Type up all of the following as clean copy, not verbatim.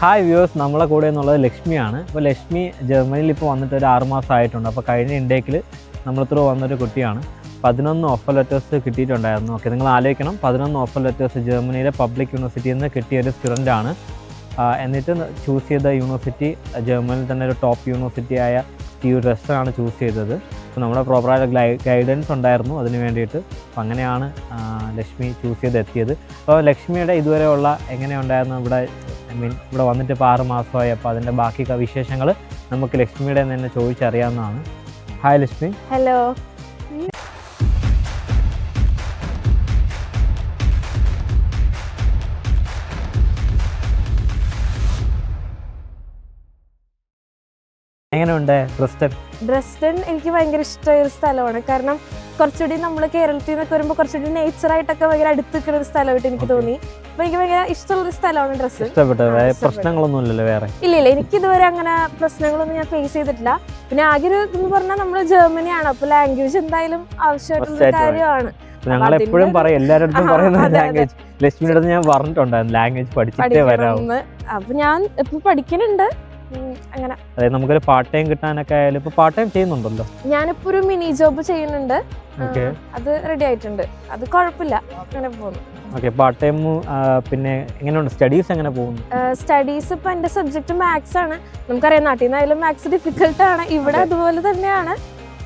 Hi viewers, നമ്മളെ കൂടെ എന്നുള്ളത് ലക്ഷ്മിയാണ്. അപ്പോൾ ലക്ഷ്മി ജർമ്മനിയിൽ ഇപ്പോൾ വന്നിട്ട് ഒരു 6 മാസം ആയിട്ടുണ്ട്. അപ്പോൾ കഴിഞ്ഞ ഇൻടേക്കിൽ നമ്മൾ ത്രൂ വന്നൊരു കുട്ടിയാണ്. 11 ഓഫർ ലെറ്റേഴ്സ് കിട്ടിയിട്ടുണ്ടായിരുന്നു. ഓക്കെ, നിങ്ങൾ ആലോചിക്കണം, 11 ഓഫർ ലെറ്റേഴ്സ് ജർമ്മനിയിലെ പബ്ലിക് യൂണിവേഴ്സിറ്റിയിൽ നിന്ന് കിട്ടിയ ഒരു സ്റ്റുഡൻ്റാണ്. എന്നിട്ട് ചൂസ് ചെയ്ത യൂണിവേഴ്സിറ്റി ജർമ്മനിയിൽ തന്നെ ഒരു ടോപ്പ് യൂണിവേഴ്സിറ്റി ആയ TU Dresden ചൂസ് ചെയ്തത്. അപ്പോൾ നമ്മുടെ പ്രോപ്പറായിട്ട് ഗൈഡൻസ് ഉണ്ടായിരുന്നു അതിന് വേണ്ടിയിട്ട്. അപ്പോൾ അങ്ങനെയാണ് ലക്ഷ്മി ചൂസ് ചെയ്ത് എത്തിയത്. അപ്പോൾ ലക്ഷ്മിയുടെ ഇതുവരെയുള്ള എങ്ങനെയുണ്ടായിരുന്നു ഇവിടെ വന്നിട്ട് ഇപ്പോൾ 6 മാസമായി. അപ്പോൾ അതിൻ്റെ ബാക്കി വിശേഷങ്ങൾ നമുക്ക് ലക്ഷ്മിയുടെ തന്നെ ചോദിച്ചറിയാവുന്നതാണ്. ഹായ് ലക്ഷ്മി. ഹലോ. എങ്ങനെയുണ്ട് ഡ്രെസ്ഡൻ? എനിക്ക് ഭയങ്കര ഇഷ്ടമായ ഒരു സ്ഥലമാണ്. കാരണം കുറച്ചുകൂടി നമ്മൾ കേരളത്തിൽ നിന്നൊക്കെ വരുമ്പോൾ കുറച്ചുകൂടി നേച്ചറായിട്ടൊക്കെ ഭയങ്കര അടുത്ത് നിൽക്കുന്ന ഒരു സ്ഥലമായിട്ട് എനിക്ക് തോന്നി. അപ്പൊ എനിക്ക് ഭയങ്കര ഇഷ്ടമുള്ളൊരു സ്ഥലമാണ് ഡ്രസ്സ്. പ്രശ്നങ്ങളൊന്നും ഇല്ലല്ലോ വേറെ? ഇല്ല, എനിക്ക് ഇതുവരെ അങ്ങനെ പ്രശ്നങ്ങളൊന്നും ഞാൻ ഫേസ് ചെയ്തിട്ടില്ല. പിന്നെ ആകെ ഒരു എന്ന് പറഞ്ഞാൽ നമ്മൾ ജർമ്മനിയാണ്, അപ്പൊ ലാംഗ്വേജ് എന്തായാലും ആവശ്യമായിട്ടുള്ള കാര്യമാണ്. ഞങ്ങൾ എപ്പോഴും പറയും, എല്ലാവരുടെ പറയുന്നത് ലാംഗ്വേജ്. ലക്ഷ്മിയുടെ അടുത്ത് ഞാൻ പറഞ്ഞിട്ടുണ്ടായിരുന്നു ലാംഗ്വേജ് പഠിച്ചിട്ടേ വരാം. അപ്പൊ ഞാൻ ഇപ്പൊ പഠിക്കുന്നുണ്ട്. അങ്ങനെ അതായത് നമുക്കൊരു പാർട്ട് ടൈം കിട്ടാനൊക്കെ ആയാലും ഇപ്പൊ പാർട്ട് ടൈം ചെയ്യുന്നുണ്ടല്ലോ. ഞാനിപ്പോ ഒരു മിനി ജോബ് ചെയ്യുന്നുണ്ട്. അത് റെഡി ആയിട്ടുണ്ട്. അത് കുഴപ്പമില്ല, അങ്ങനെ പോകുന്നു. Okay, part time. പിന്നെ എങ്ങനെയുണ്ട് സ്റ്റഡീസ്? എങ്ങനെ പോകുന്നു സ്റ്റഡീസ്? ഇപ്പൊ എന്റെ സബ്ജക്ട് മാത്സ് ആണ്. നമുക്കറിയാം, നാട്ടിൽ നിന്നായാലും മാത്സ് ഡിഫിക്കൽട്ട് ആണ്. ഇവിടെ അതുപോലെ തന്നെയാണ്.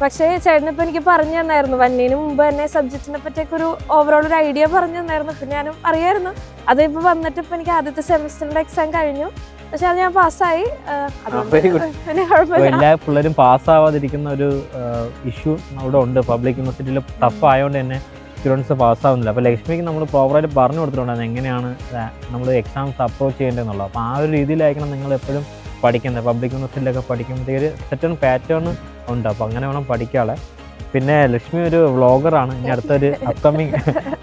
പക്ഷേ ചേട്ടനിപ്പോൾ എനിക്ക് പറഞ്ഞു തന്നായിരുന്നു, വന്നതിന് മുമ്പ് തന്നെ സബ്ജക്റ്റിനെ പറ്റിയൊക്കെ ഒരു ഓവറോൾ ഒരു ഐഡിയ പറഞ്ഞു തന്നായിരുന്നു. പിന്നെ ഞാനും അറിയായിരുന്നു. അതിപ്പോൾ വന്നിട്ട് ഇപ്പം എനിക്ക് ആദ്യത്തെ സെമസ്റ്ററിന്റെ എക്സാം കഴിഞ്ഞു. പക്ഷെ അത് ഞാൻ പാസ്സായി. എല്ലാ പിള്ളേരും പാസ്സാവാതിരിക്കുന്ന ഒരു ഇഷ്യൂ അവിടെ ഉണ്ട്. പബ്ലിക് യൂണിവേഴ്സിറ്റിയിൽ ടഫ് ആയതുകൊണ്ട് തന്നെ സ്റ്റുഡൻസ് പാസ്സാവുന്നില്ല. അപ്പോൾ ലക്ഷ്മിക്ക് നമ്മൾ പ്രോപ്പറായിട്ട് പറഞ്ഞു കൊടുത്തിട്ടുണ്ടായിരുന്നു എങ്ങനെയാണ് നമ്മൾ എക്സാംസ് അപ്രോച്ച് ചെയ്യേണ്ടതെന്നുള്ളത്. അപ്പോൾ ആ ഒരു രീതിയിലായിരിക്കണം നിങ്ങൾ എപ്പോഴും പഠിക്കുന്നത്. പബ്ലിക് യൂണിവേഴ്സിറ്റിയിലൊക്കെ പഠിക്കുമ്പോഴത്തേക്ക് ഒരു സെറ്റൺ പാറ്റേൺ ഉണ്ട്. അപ്പോൾ അങ്ങനെ വേണം പഠിക്കാളെ. പിന്നെ ലക്ഷ്മി ഒരു വ്ളോഗറാണ്. ഇനി അടുത്തൊരു അപ്കമിങ്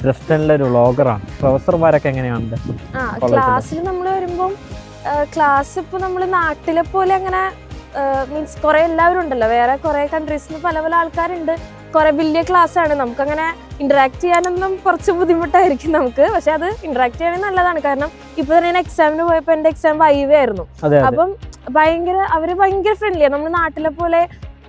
ഡ്രെസ്ഡനിലെ ഒരു വ്ളോഗറാണ്. പ്രൊഫസർമാരൊക്കെ എങ്ങനെയാണ് ക്ലാസ്സിൽ നമ്മൾ വരുമ്പം? ക്ലാസ് ഇപ്പോൾ നമ്മൾ നാട്ടിലെ പോലെ അങ്ങനെ മീൻസ് കുറേ എല്ലാവരും ഉണ്ടല്ലോ, വേറെ കുറേ കൺട്രീസിൽ നിന്ന് പല പല ആൾക്കാരുണ്ട്. കുറേ വലിയ ക്ലാസ്സാണ്. നമുക്കങ്ങനെ ഇന്ററാക്ട് ചെയ്യാനൊന്നും കുറച്ച് ബുദ്ധിമുട്ടായിരിക്കും നമുക്ക്. പക്ഷെ അത് ഇന്ററാക്ട് ചെയ്യാൻ നല്ലതാണ്. കാരണം ഇപ്പൊ തന്നെ ഞാൻ എക്സാമിന് പോയപ്പോൾ എൻ്റെ എക്സാം വൈവേ ആയിരുന്നു. അപ്പം അവര് ഭയങ്കര ഫ്രണ്ട്ലിയാണ്. നമ്മൾ നാട്ടിലെ പോലെ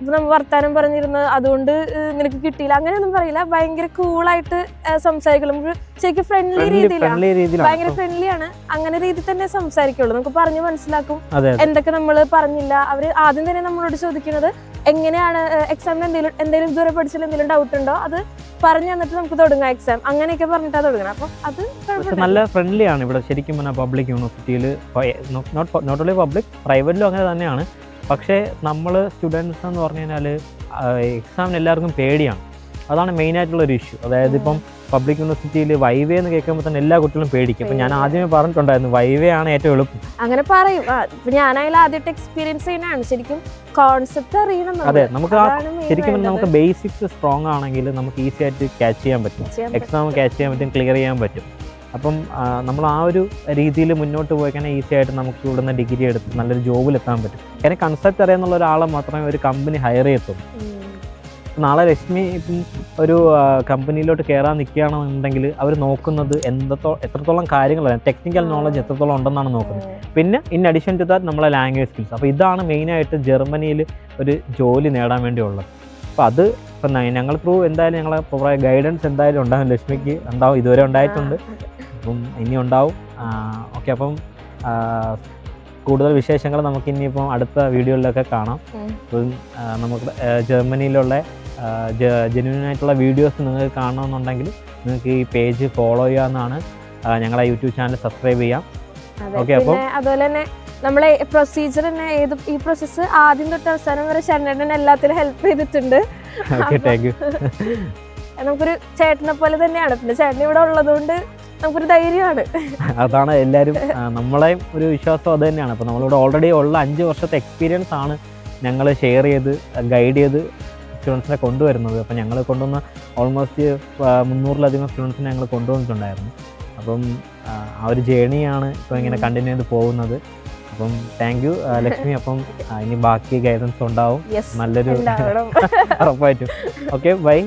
നമ്മൾ വർത്താനം പറഞ്ഞിരുന്നത് അതുകൊണ്ട് നിനക്ക് കിട്ടിയില്ല അങ്ങനെയൊന്നും പറയില്ല. ഭയങ്കര കൂളായിട്ട് സംസാരിക്കുള്ളൂ. ശരിക്കും ഫ്രണ്ട്ലി രീതിയിലാണ്, ഭയങ്കര ഫ്രണ്ട്ലിയാണ്. അങ്ങനെ രീതി തന്നെ സംസാരിക്കുള്ളൂ. നമുക്ക് പറഞ്ഞു മനസ്സിലാക്കും എന്തൊക്കെ നമ്മൾ പറഞ്ഞില്ല. അവര് ആദ്യം തന്നെ നമ്മളോട് ചോദിക്കുന്നത് എങ്ങനെയാണ് എക്സാമിന് എന്തെങ്കിലും ഇതുവരെ പഠിച്ചാൽ എന്തെങ്കിലും ഡൗട്ട് ഉണ്ടോ, അത് പറഞ്ഞു തന്നിട്ട് നമുക്ക് തുടങ്ങാം എക്സാം. അങ്ങനെയൊക്കെ പറഞ്ഞിട്ടാണ് തുടങ്ങണം. അപ്പം അത് നല്ല ഫ്രണ്ട്ലി ആണ് ഇവിടെ ശരിക്കും പറഞ്ഞാൽ പബ്ലിക് യൂണിവേഴ്സിറ്റിയിൽ. നോട്ട് ഓൺലി പബ്ലിക്, പ്രൈവറ്റിലും അങ്ങനെ തന്നെയാണ്. പക്ഷേ നമ്മൾ സ്റ്റുഡൻസ് എന്ന് പറഞ്ഞു കഴിഞ്ഞാൽ എക്സാമിന് എല്ലാവർക്കും പേടിയാണ്. അതാണ് മെയിനായിട്ടുള്ളൊരു ഇഷ്യൂ. അതായത് ഇപ്പം പബ്ലിക് യൂണിവേഴ്സിറ്റിയിൽ വൈവേ എന്ന് കേൾക്കുമ്പോൾ തന്നെ എല്ലാ കുട്ടികളും പേടിക്കും. അപ്പം ഞാൻ ആദ്യമേ പറഞ്ഞിട്ടുണ്ടായിരുന്നു വൈവേ ആണ് ഏറ്റവും എളുപ്പം. അങ്ങനെ പറയും. ഞാനായാലും ആദ്യമായിട്ട് എക്സ്പീരിയൻസ് ചെയ്യുന്നതാണ്. ശരിക്കും കോൺസെപ്റ്റ് അറിയണം. അതെ, നമുക്ക് ശരിക്കും നമുക്ക് ബേസിക്സ് സ്ട്രോങ് ആണെങ്കിൽ നമുക്ക് ഈസി ആയിട്ട് ക്യാച്ച് ചെയ്യാൻ പറ്റും. എക്സാം ക്യാച്ച് ചെയ്യാൻ പറ്റും, ക്ലിയർ ചെയ്യാൻ പറ്റും. അപ്പം നമ്മൾ ആ ഒരു രീതിയിൽ മുന്നോട്ട് പോയി കഴിഞ്ഞാൽ ഈസി ആയിട്ട് നമുക്ക് ഇവിടുന്ന് ഡിഗ്രി എടുത്ത് നല്ലൊരു ജോബിലെത്താൻ പറ്റും. കാരണം കൺസെപ്റ്റ് അറിയാന്നുള്ള ഒരാളെ മാത്രമേ ഒരു കമ്പനി ഹയർ ചെയ്യത്തുള്ളൂ. നാളെ ലക്ഷ്മി ഇപ്പം ഒരു കമ്പനിയിലോട്ട് കയറാൻ നിൽക്കുകയാണെന്നുണ്ടെങ്കിൽ അവർ നോക്കുന്നത് എത്രത്തോളം കാര്യങ്ങളാണ്, ടെക്നിക്കൽ നോളജ് എത്രത്തോളം ഉണ്ടെന്നാണ് നോക്കുന്നത്. പിന്നെ ഇൻ അഡീഷൻ ടു ദാറ്റ് നമ്മളെ ലാംഗ്വേജ് സ്കിൽസ്. അപ്പോൾ ഇതാണ് മെയിനായിട്ട് ജർമ്മനിയിൽ ഒരു ജോലി നേടാൻ വേണ്ടിയുള്ളത്. അപ്പോൾ അത് ഇപ്പം ഞങ്ങൾ ത്രൂ എന്തായാലും ഞങ്ങളെ ഗൈഡൻസ് എന്തായാലും ഉണ്ടാകും. ലക്ഷ്മിക്ക് ഉണ്ടാവും, ഇതുവരെ ഉണ്ടായിട്ടുണ്ട്, അപ്പം ഇനി ഉണ്ടാവും. ഓക്കെ, അപ്പം കൂടുതൽ വിശേഷങ്ങൾ നമുക്ക് ഇനിയിപ്പം അടുത്ത വീഡിയോയിലൊക്കെ കാണാം. അപ്പം നമുക്ക് ജർമ്മനിയിലുള്ള ജെന്യൂനായിട്ടുള്ള വീഡിയോസ് നിങ്ങൾക്ക് കാണണമെന്നുണ്ടെങ്കിൽ നിങ്ങൾക്ക് ഈ പേജ് ഫോളോ ചെയ്യാവുന്നതാണ്. ഞങ്ങളെ യൂട്യൂബ് ചാനൽ സബ്സ്ക്രൈബ് ചെയ്യാം. ഓക്കെ, അപ്പോൾ അതുപോലെ തന്നെ നമ്മളെ പ്രൊസീജിയർ തന്നെ ഈ പ്രോസസ്സ് ആദ്യം തൊട്ട് അവസാനം വരെ ശരണേട്ടൻ എല്ലാത്തിലും ഹെൽപ്പ് ചെയ്തിട്ടുണ്ട്. നമുക്കൊരു ചേട്ടനെ പോലെ തന്നെയാണ്. പിന്നെ ചേട്ടൻ ഇവിടെ ഉള്ളതുകൊണ്ട് നമുക്കൊരു ധൈര്യമാണ്. അതാണ് എല്ലാവരും നമ്മളെയും ഒരു വിശ്വാസം അത് തന്നെയാണ്. അപ്പോൾ നമ്മളിവിടെ ഓൾറെഡി ഉള്ള 5 വർഷത്തെ എക്സ്പീരിയൻസ് ആണ് ഞങ്ങൾ ഷെയർ ചെയ്ത് ഗൈഡ് ചെയ്ത് സ്റ്റുഡൻസിനെ കൊണ്ടുവരുന്നത്. അപ്പോൾ ഞങ്ങൾ കൊണ്ടുവന്ന ഓൾമോസ്റ്റ് 300-ലധികം സ്റ്റുഡൻസിനെ ഞങ്ങൾ കൊണ്ടുവന്നിട്ടുണ്ടായിരുന്നു. അപ്പം ആ ഒരു ജേണിയാണ് ഇപ്പോൾ ഇങ്ങനെ കണ്ടിന്യൂ ചെയ്ത് പോകുന്നത്. അപ്പം താങ്ക് യു ലക്ഷ്മി. അപ്പം ഇനി ബാക്കി ഗൈഡൻസ് ഉണ്ടാവും നല്ലൊരു ഉറപ്പായിട്ടും. Okay, by.